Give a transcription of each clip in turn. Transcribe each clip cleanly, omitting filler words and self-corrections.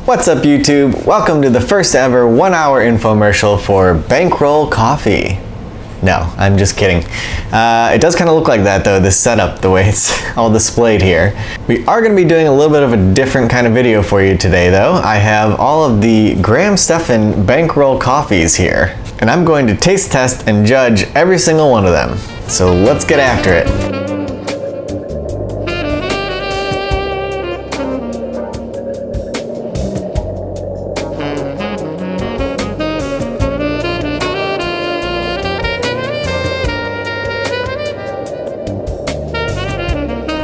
What's up YouTube? Welcome to the first ever 1 hour infomercial for Bankroll Coffee. No, I'm just kidding. It does kind of look like that though, this setup, the way it's all displayed here. We are going to be doing a little bit of a different kind of video for you today though. I have all of the Graham Stephan Bankroll Coffees here, and I'm going to taste test and judge every single one of them. So let's get after it.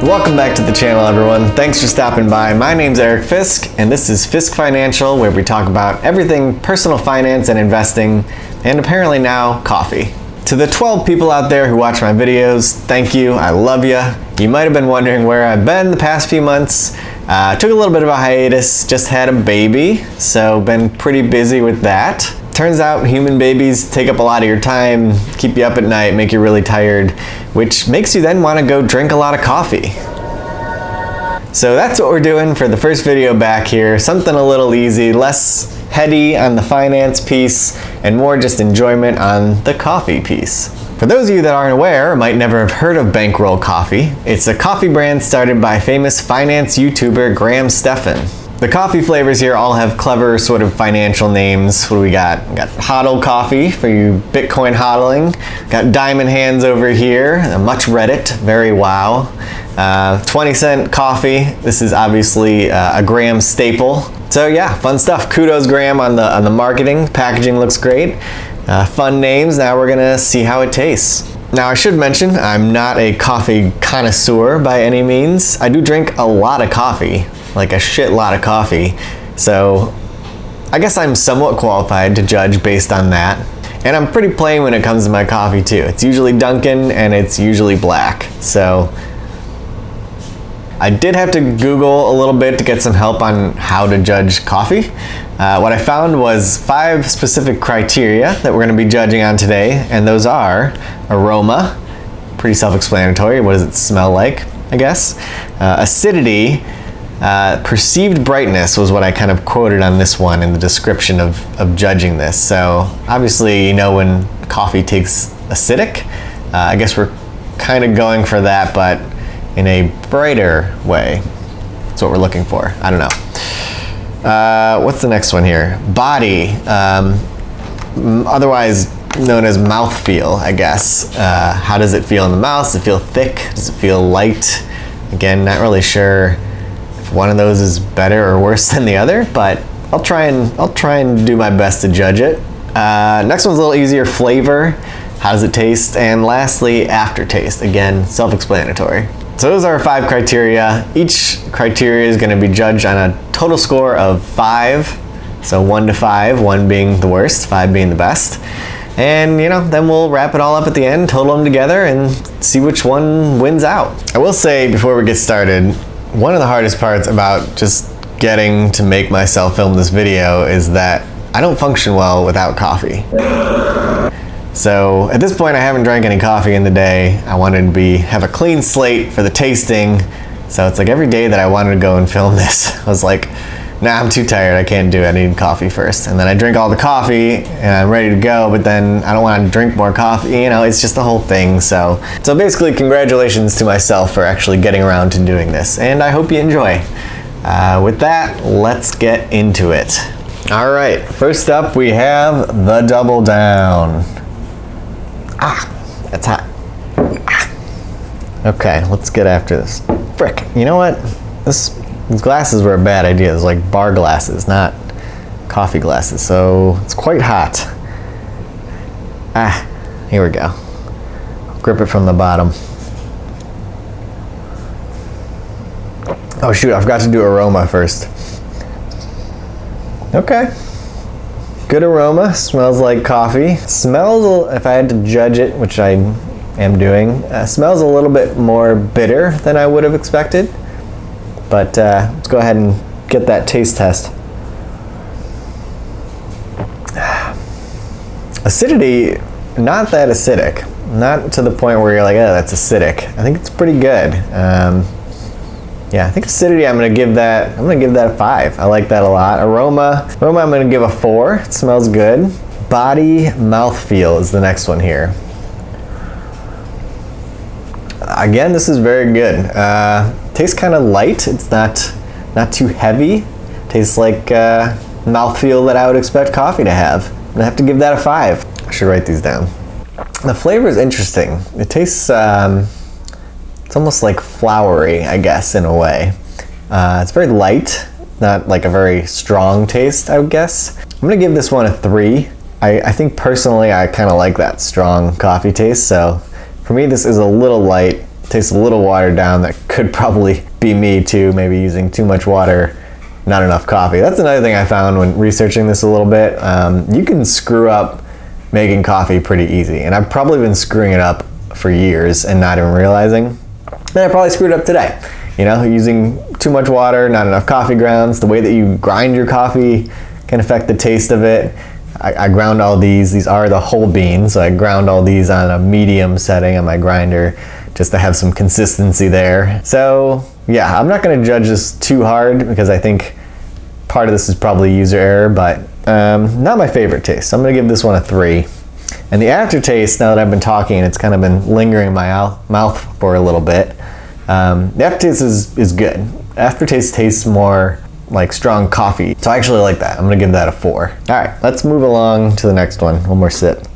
Welcome back to the channel, everyone. Thanks for stopping by. My name's Eric Fisk, and this is Fisk Financial, where we talk about everything personal finance and investing, and apparently now coffee. To the 12 people out there who watch my videos, thank you. I love you. You might have been wondering where I've been the past few months. Took a little bit of a hiatus, just had a baby, so been pretty busy with that. Turns out human babies take up a lot of your time, keep you up at night, make you really tired, which makes you then want to go drink a lot of coffee. So that's what we're doing for the first video back here. Something a little easy, less heady on the finance piece, and more just enjoyment on the coffee piece. For those of you that aren't aware or might never have heard of Bankroll Coffee, it's a coffee brand started by famous finance YouTuber Graham Stephan. The coffee flavors here all have clever sort of financial names. What do we got? We got HODL coffee for you Bitcoin hodling. Got Diamond Hands over here, much Reddit, very wow. 20-cent coffee. This is obviously a Graham staple. So yeah, fun stuff. Kudos Graham on the marketing. Packaging looks great. Fun names. Now we're gonna see how it tastes. Now I should mention I'm not a coffee connoisseur by any means. I do drink a lot of coffee. Like a shit lot of coffee. So I guess I'm somewhat qualified to judge based on that. And I'm pretty plain when it comes to my coffee too. It's usually Dunkin' and it's usually black. So I did have to Google a little bit to get some help on how to judge coffee. What I found was 5 specific criteria that we're going to be judging on today, and those are aroma, pretty self-explanatory. What does it smell like, I guess? Acidity. Perceived brightness was what I kind of quoted on this one in the description of judging this. So obviously, you know, when coffee tastes acidic, I guess we're kind of going for that, but in a brighter way. That's what we're looking for. I don't know. What's the next one here? Body, otherwise known as mouthfeel, I guess. How does it feel in the mouth? Does it feel thick? Does it feel light? Again, not really sure one of those is better or worse than the other, but I'll try and do my best to judge it. Next one's a little easier. Flavor, how does it taste? And lastly, aftertaste. Again, self-explanatory. So those are 5 criteria. Each criteria is going to be judged on a total score of 5. So 1 to 5, 1 being the worst, 5 being the best. And you know, then we'll wrap it all up at the end, total them together, and see which one wins out. I will say before we get started, one of the hardest parts about just getting to make myself film this video is that I don't function well without coffee. So at this point I haven't drank any coffee in the day. I wanted to have a clean slate for the tasting. So it's like every day that I wanted to go and film this, I was like, nah, I'm too tired, I can't do it, I need coffee first. And then I drink all the coffee and I'm ready to go, but then I don't want to drink more coffee, you know, it's just the whole thing. So basically congratulations to myself for actually getting around to doing this, and I hope you enjoy. With that, let's get into it. All right, first up we have the Double Down. That's hot. Okay, let's get after this. Frick, you know what? These glasses were a bad idea. It's like bar glasses, not coffee glasses. So it's quite hot. Here we go. Grip it from the bottom. Oh shoot, I forgot to do aroma first. Okay. Good aroma, smells like coffee. Smells, if I had to judge it, which I am doing, smells a little bit more bitter than I would have expected. But let's go ahead and get that taste test. Acidity, not that acidic. Not to the point where you're like, oh, that's acidic. I think it's pretty good. Yeah, I think acidity, I'm gonna give that a 5. I like that a lot. Aroma, I'm gonna give a 4. It smells good. Body, mouthfeel is the next one here. Again, this is very good. Tastes kind of light. It's not too heavy. Tastes like mouthfeel that I would expect coffee to have. I'm gonna have to give that a 5. I should write these down. The flavor is interesting. It tastes, it's almost like flowery, I guess, in a way. It's very light, not like a very strong taste, I would guess. I'm gonna give this one a 3. I think personally I kind of like that strong coffee taste, so for me this is a little light, tastes a little watered down. That could probably be me too, maybe using too much water, not enough coffee. That's another thing I found when researching this a little bit. You can screw up making coffee pretty easy, and I've probably been screwing it up for years and not even realizing. Then I probably screwed up today. You know, using too much water, not enough coffee grounds. The way that you grind your coffee can affect the taste of it. I ground all these are the whole beans, so I ground all these on a medium setting on my grinder just to have some consistency there. So yeah, I'm not gonna judge this too hard because I think part of this is probably user error, but not my favorite taste. So I'm gonna give this one a 3. And the aftertaste, now that I've been talking, it's kind of been lingering in my mouth for a little bit. The aftertaste is good. Aftertaste tastes more like strong coffee. So I actually like that. I'm gonna give that a 4. All right, let's move along to the next one. One more sip.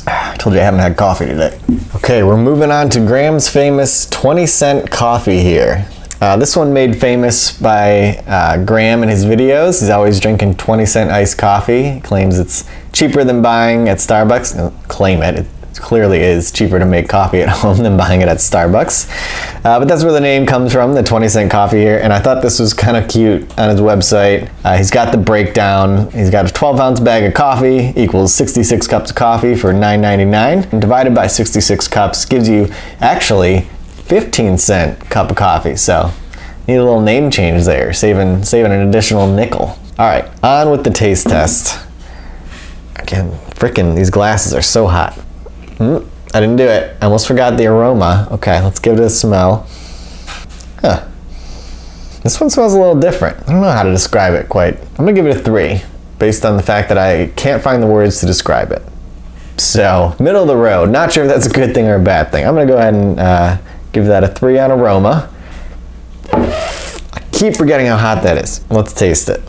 I told you I haven't had coffee today. Okay, we're moving on to Graham's famous 20-cent coffee here. This one made famous by Graham in his videos. He's always drinking 20-cent iced coffee. He claims it's cheaper than buying at Starbucks. Claim it. It clearly is cheaper to make coffee at home than buying it at Starbucks. But that's where the name comes from, the 20-cent coffee here. And I thought this was kind of cute on his website. He's got the breakdown. He's got a 12-ounce bag of coffee equals 66 cups of coffee for $9.99. And divided by 66 cups gives you actually 15-cent cup of coffee. So need a little name change there, saving an additional nickel. All right, on with the taste test. Again, frickin' these glasses are so hot. I didn't do it. I almost forgot the aroma. Okay, let's give it a smell. Huh. This one smells a little different. I don't know how to describe it quite. I'm gonna give it a 3 based on the fact that I can't find the words to describe it. So, middle of the road. Not sure if that's a good thing or a bad thing. I'm gonna go ahead and give that a 3 on aroma. I keep forgetting how hot that is. Let's taste it.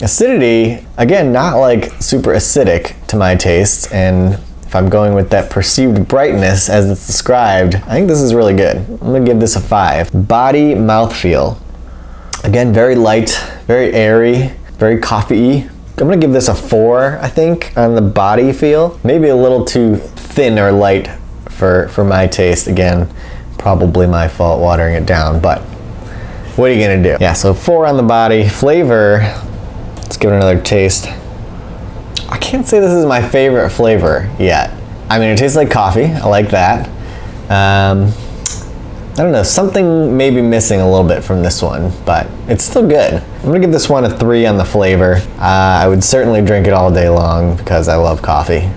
Acidity, again, not like super acidic to my taste, and if I'm going with that perceived brightness as it's described, I think this is really good. I'm gonna give this a 5. Body, mouthfeel. Again, very light, very airy, very coffee-y. I'm gonna give this a 4, I think, on the body feel. Maybe a little too thin or light for my taste. Again, probably my fault watering it down, but what are you gonna do? Yeah, so 4 on the body. Flavor, let's give it another taste. I can't say this is my favorite flavor yet. I mean, it tastes like coffee. I like that. I don't know, something may be missing a little bit from this one, but it's still good. I'm gonna give this one a 3 on the flavor. I would certainly drink it all day long because I love coffee.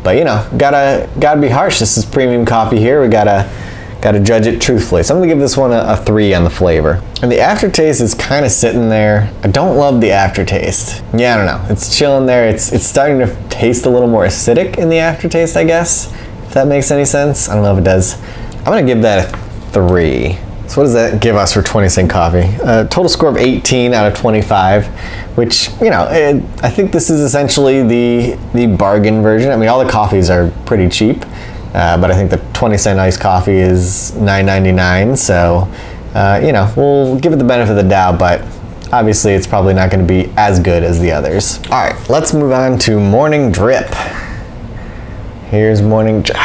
But you know, gotta be harsh. This is premium coffee here. We gotta judge it truthfully. So I'm gonna give this one a 3 on the flavor. And the aftertaste is kind of sitting there. I don't love the aftertaste. Yeah, I don't know. It's chilling there. It's starting to taste a little more acidic in the aftertaste, I guess, if that makes any sense. I don't know if it does. I'm gonna give that a 3. So what does that give us for 20-cent coffee? Total score of 18 out of 25, which, you know, I think this is essentially the bargain version. I mean, all the coffees are pretty cheap. But I think the 20-cent iced coffee is $9.99, so you know, we'll give it the benefit of the doubt, but obviously it's probably not going to be as good as the others. All right, let's move on to morning drip. Here's morning drip.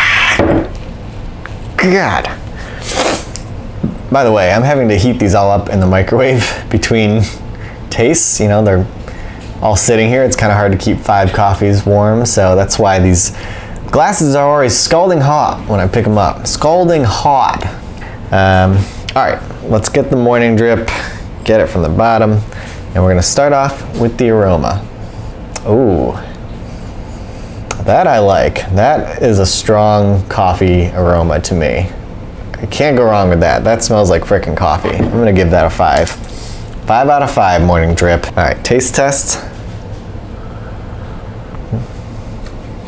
God. By the way, I'm having to heat these all up in the microwave between tastes. You know, they're all sitting here. It's kind of hard to keep 5 coffees warm, so that's why these glasses are always scalding hot when I pick them up. Scalding hot. All right, let's get the morning drip, get it from the bottom, and we're gonna start off with the aroma. Ooh, that I like. That is a strong coffee aroma to me. You can't go wrong with that. That smells like frickin' coffee. I'm gonna give that a 5. 5 out of 5 morning drip. All right, taste test.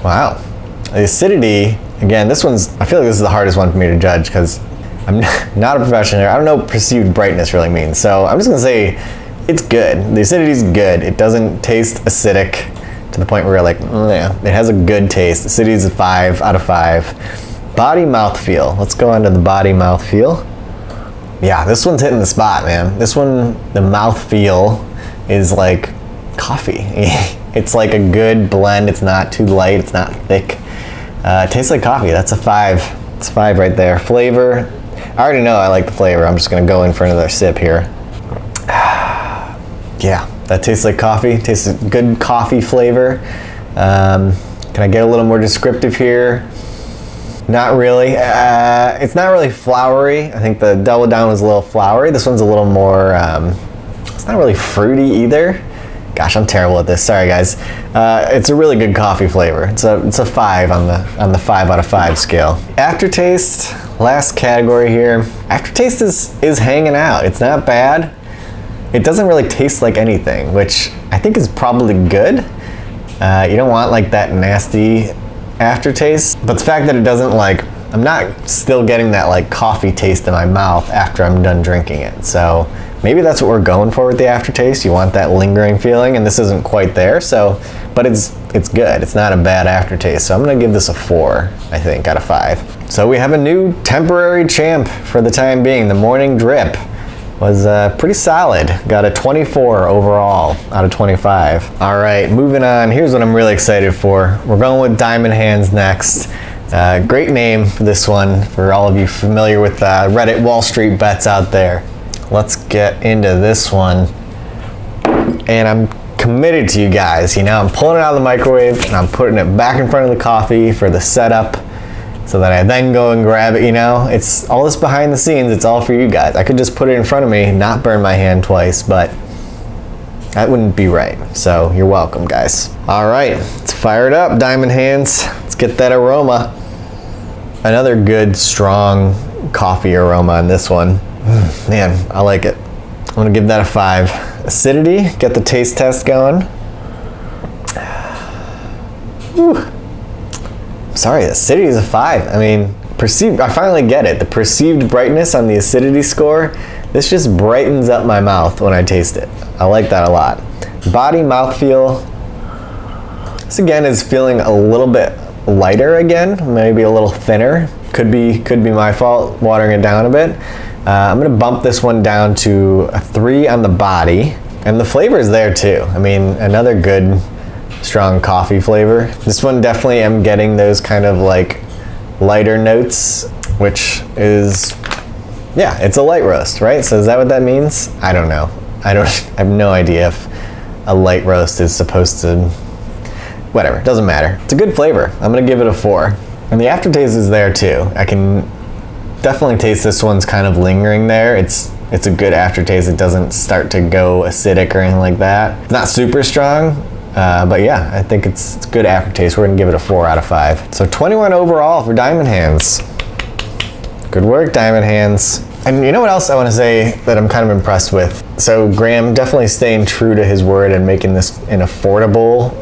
Wow. The acidity, again, this one's, I feel like this is the hardest one for me to judge because I'm not a professional here. I don't know what perceived brightness really means. So I'm just gonna say it's good. The acidity's good. It doesn't taste acidic to the point where you're like, yeah, it has a good taste. Acidity's a 5 out of 5. Body mouthfeel. Let's go on to the body mouthfeel. Yeah, this one's hitting the spot, man. This one, the mouthfeel is like coffee. It's like a good blend. It's not too light. It's not thick. It tastes like coffee. That's a 5. It's a 5 right there. Flavor. I already know I like the flavor. I'm just gonna go in for another sip here. Yeah, that tastes like coffee. Tastes a good coffee flavor. Can I get a little more descriptive here? Not really. It's not really flowery. I think the Double Down was a little flowery. This one's a little more, it's not really fruity either. Gosh, I'm terrible at this. Sorry, guys. It's a really good coffee flavor. It's a 5 on the 5 out of 5 scale. Aftertaste, last category here. Aftertaste is hanging out. It's not bad. It doesn't really taste like anything, which I think is probably good. You don't want like that nasty aftertaste, but the fact that it doesn't like, I'm not still getting that like coffee taste in my mouth after I'm done drinking it. So maybe that's what we're going for with the aftertaste. You want that lingering feeling, and this isn't quite there. So, but it's good. It's not a bad aftertaste. So I'm gonna give this a 4, I think, out of 5. So we have a new temporary champ for the time being. The morning drip was pretty solid. Got a 24 overall out of 25. All right, moving on. Here's what I'm really excited for. We're going with Diamond Hands next. Great name for this one, for all of you familiar with Reddit Wall Street bets out there. Let's get into this one. And I'm committed to you guys. You know, I'm pulling it out of the microwave and I'm putting it back in front of the coffee for the setup, so that I then go and grab it. You know, it's all this behind the scenes. It's all for you guys. I could just put it in front of me, not burn my hand twice, but that wouldn't be right. So you're welcome, guys. All right, let's fire it up, Diamond Hands. Let's get that aroma. Another good, strong coffee aroma in this one. Man, I like it. I'm gonna give that a 5. Acidity, get the taste test going. Whew. Sorry, acidity is a 5. I mean, I finally get it. The perceived brightness on the acidity score, this just brightens up my mouth when I taste it. I like that a lot. Body mouthfeel, this again is feeling a little bit lighter again, maybe a little thinner. Could be my fault, watering it down a bit. I'm gonna bump this one down to a 3 on the body. And the flavor is there too. I mean, another good, strong coffee flavor. This one definitely am getting those kind of like lighter notes, which is, yeah, it's a light roast, right? So is that what that means? I don't know. I have no idea if a light roast is supposed to, whatever, doesn't matter. It's a good flavor. I'm gonna give it a 4. And the aftertaste is there too. I can definitely taste this one's kind of lingering there. It's a good aftertaste. It doesn't start to go acidic or anything like that. It's not super strong, but yeah, I think it's good aftertaste. We're gonna give it a 4 out of 5. So 21 overall for Diamond Hands. Good work, Diamond Hands. And you know what else I want to say that I'm kind of impressed with? So Graham definitely staying true to his word and making this an affordable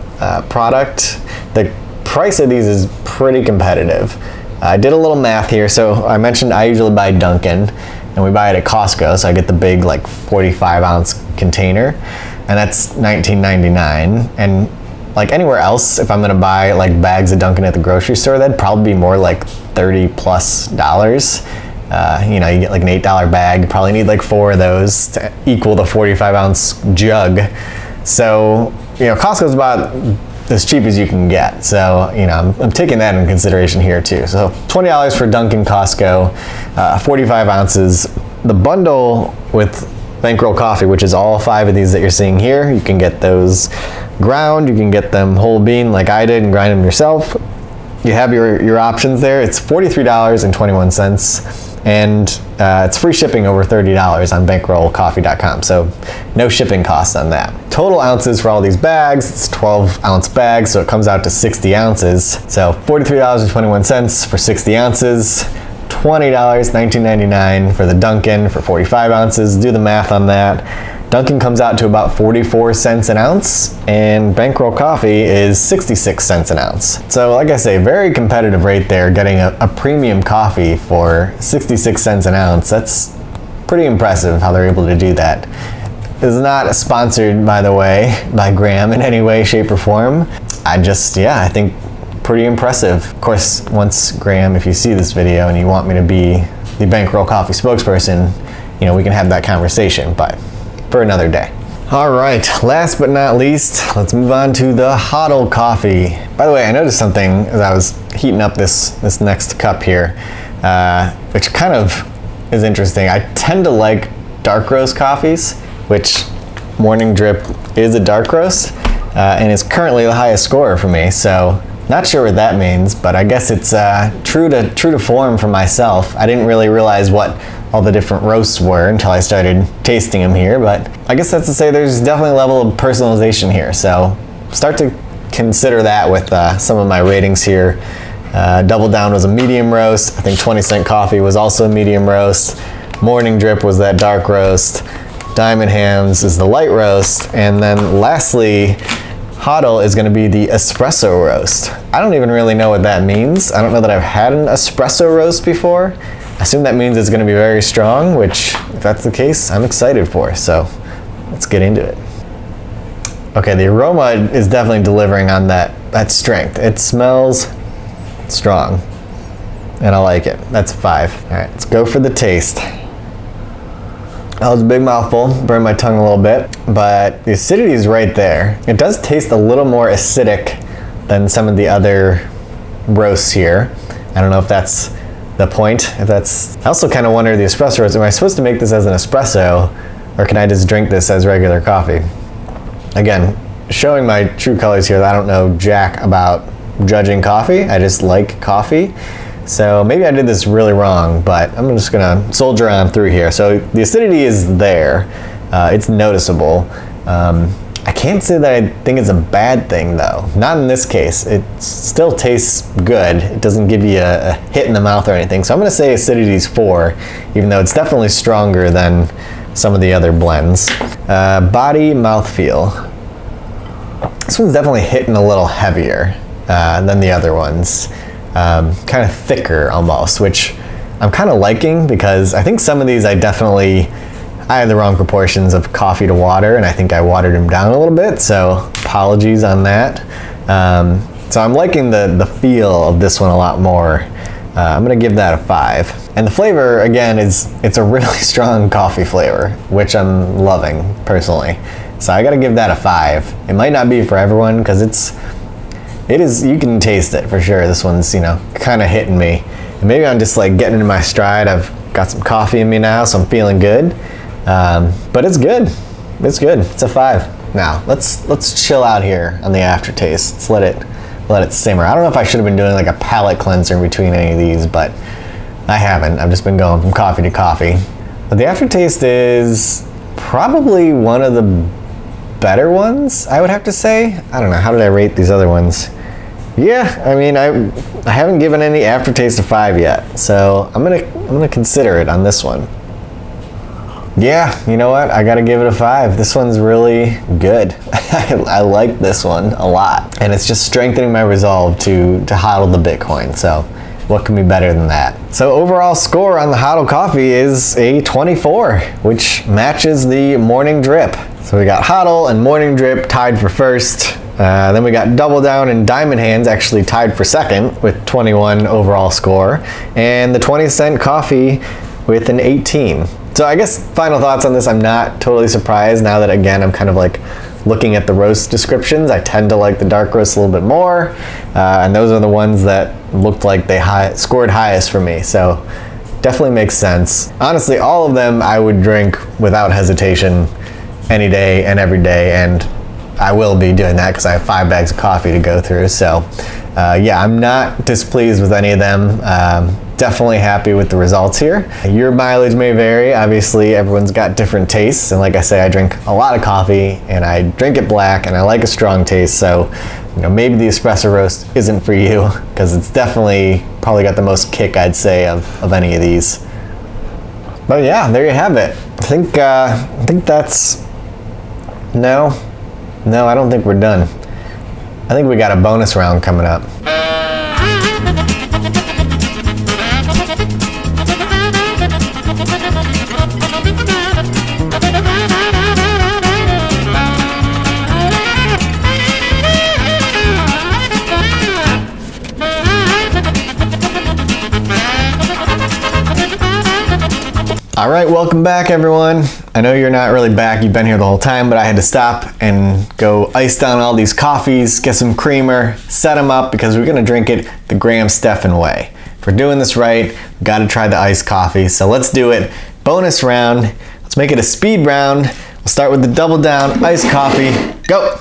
product. The price of these is pretty competitive. I did a little math here. So I mentioned I usually buy Dunkin', and we buy it at Costco, so I get the big like 45-ounce container, and that's $19.99. And like anywhere else, if I'm gonna buy like bags of Dunkin' at the grocery store, that'd probably be more like $30+ You know, you get like an $8 bag, you probably need like 4 of those to equal the 45-ounce jug. So, you know, Costco's about as cheap as you can get. So, you know, I'm taking that into consideration here too. So $20 for Dunkin' Costco, 45 ounces. The bundle with Bankroll Coffee, which is all 5 of these that you're seeing here, you can get those ground, you can get them whole bean like I did and grind them yourself. You have your options there. It's $43.21. And it's free shipping over $30 on bankrollcoffee.com, so no shipping costs on that. Total ounces for all these bags, it's 12-ounce bags, so it comes out to 60 ounces. So $43.21 for 60 ounces, $20, $19.99 for the Dunkin' for 45 ounces. Do the math on that. Dunkin' comes out to about 44 cents an ounce, and Bankroll Coffee is 66 cents an ounce. So like I say, very competitive rate there, getting a premium coffee for 66 cents an ounce. That's pretty impressive how they're able to do that. This is not sponsored, by the way, by Graham in any way, shape, or form. I think pretty impressive. Of course, once Graham, if you see this video and you want me to be the Bankroll Coffee spokesperson, we can have that conversation, but for another day. All right, last but not least, let's move on to the HODL coffee. By the way, I noticed something as I was heating up this next cup here, which kind of is interesting. I tend to like dark roast coffees, which Morning Drip is a dark roast, and is currently the highest scorer for me. So not sure what that means, but I guess it's true to form for myself. I didn't really realize what all the different roasts were until I started tasting them here, but I guess that's to say there's definitely a level of personalization here. So start to consider that with some of my ratings here. Double Down was a medium roast. I think 20 Cent Coffee was also a medium roast. Morning Drip was that dark roast. Diamond Hams is the light roast. And then lastly, HODL is going to be the espresso roast. I don't even really know what that means. I don't know that I've had an espresso roast before. I assume that means it's going to be very strong, which, if that's the case, I'm excited for. So let's get into it. Okay, the aroma is definitely delivering on that strength. It smells strong, and I like it. That's 5. All right, let's go for the taste. That was a big mouthful, burned my tongue a little bit, but the acidity is right there. It does taste a little more acidic than some of the other roasts here. I don't know if that's the point. I also kind of wonder, the espresso roast, am I supposed to make this as an espresso, or can I just drink this as regular coffee? Again, showing my true colors here, I don't know jack about judging coffee. I just like coffee. So maybe I did this really wrong, but I'm just gonna soldier on through here. So the acidity is there. It's noticeable. I can't say that I think it's a bad thing though. Not in this case. It still tastes good. It doesn't give you a hit in the mouth or anything. So I'm gonna say acidity is 4, even though it's definitely stronger than some of the other blends. Body mouthfeel. This one's definitely hitting a little heavier than the other ones. Kind of thicker almost, which I'm kind of liking, because I think some of these I had the wrong proportions of coffee to water, and I think I watered them down a little bit, so apologies on that. So I'm liking the feel of this one a lot more. I'm gonna give that a 5. And the flavor, again, it's a really strong coffee flavor, which I'm loving personally. So I gotta give that a 5. It might not be for everyone, because it is, you can taste it for sure. This one's, kind of hitting me. And maybe I'm just like getting into my stride. I've got some coffee in me now, so I'm feeling good. But it's good. It's good. It's a 5. Now, let's chill out here on the aftertaste. Let's let it simmer. I don't know if I should have been doing like a palate cleanser in between any of these, but I haven't. I've just been going from coffee to coffee. But the aftertaste is probably one of the better ones, I would have to say. I don't know, how did I rate these other ones? Yeah, I mean, I haven't given any aftertaste a 5 yet, so I'm gonna consider it on this one. Yeah, you know what? I gotta give it a 5. This one's really good. I like this one a lot, and it's just strengthening my resolve to HODL the Bitcoin. So, what can be better than that? So overall score on the HODL coffee is a 24, which matches the Morning Drip. So we got HODL and Morning Drip tied for first. Then we got Double Down and Diamond Hands actually tied for second with 21 overall score, and the 20 Cent Coffee with an 18. So I guess final thoughts on this, I'm not totally surprised now that, again, I'm kind of like looking at the roast descriptions. I tend to like the dark roast a little bit more, and those are the ones that looked like they scored highest for me. So definitely makes sense. Honestly, all of them I would drink without hesitation any day and every day, and I will be doing that because I have 5 bags of coffee to go through. So yeah, I'm not displeased with any of them. definitely happy with the results here. Your mileage may vary. Obviously, everyone's got different tastes. And like I say, I drink a lot of coffee and I drink it black and I like a strong taste. So, maybe the espresso roast isn't for you because it's definitely probably got the most kick, I'd say, of any of these. But yeah, there you have it. I think that's, no, I don't think we're done. I think we got a bonus round coming up. All right, welcome back everyone. I know you're not really back, you've been here the whole time, but I had to stop and go ice down all these coffees, get some creamer, set them up because we're gonna drink it the Graham Stephan way. If we're doing this right, we've gotta try the iced coffee, so let's do it. Bonus round, let's make it a speed round. We'll start with the double down iced coffee, go.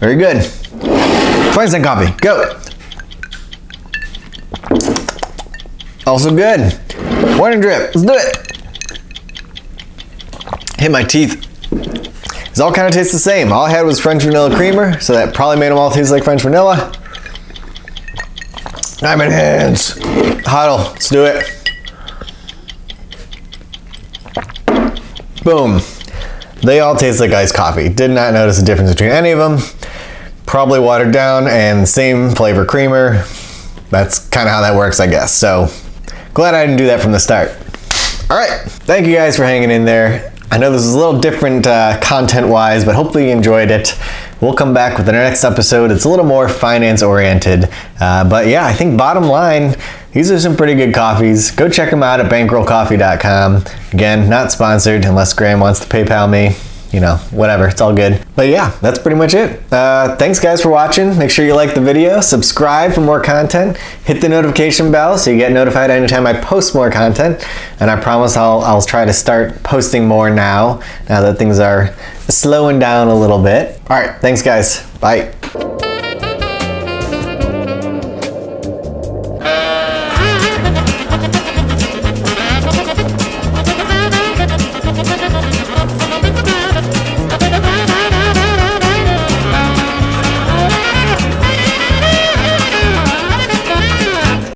Very good. 20-cent coffee, go. Also good. Morning drip, let's do it. Hit my teeth. These all kind of taste the same. All I had was French vanilla creamer, so that probably made them all taste like French vanilla. Diamond hands. HODL, let's do it. Boom. They all taste like iced coffee. Did not notice a difference between any of them. Probably watered down and same flavor creamer. That's kind of how that works, I guess. So glad I didn't do that from the start. All right, thank you guys for hanging in there. I know this is a little different content-wise, but hopefully you enjoyed it. We'll come back with the next episode. It's a little more finance-oriented. But yeah, I think bottom line, these are some pretty good coffees. Go check them out at bankrollcoffee.com. Again, not sponsored unless Graham wants to PayPal me. Whatever, it's all good. But yeah, that's pretty much it. Thanks guys for watching. Make sure you like the video, subscribe for more content, hit the notification bell so you get notified anytime I post more content. And I promise I'll try to start posting more now that things are slowing down a little bit. All right, thanks guys, bye.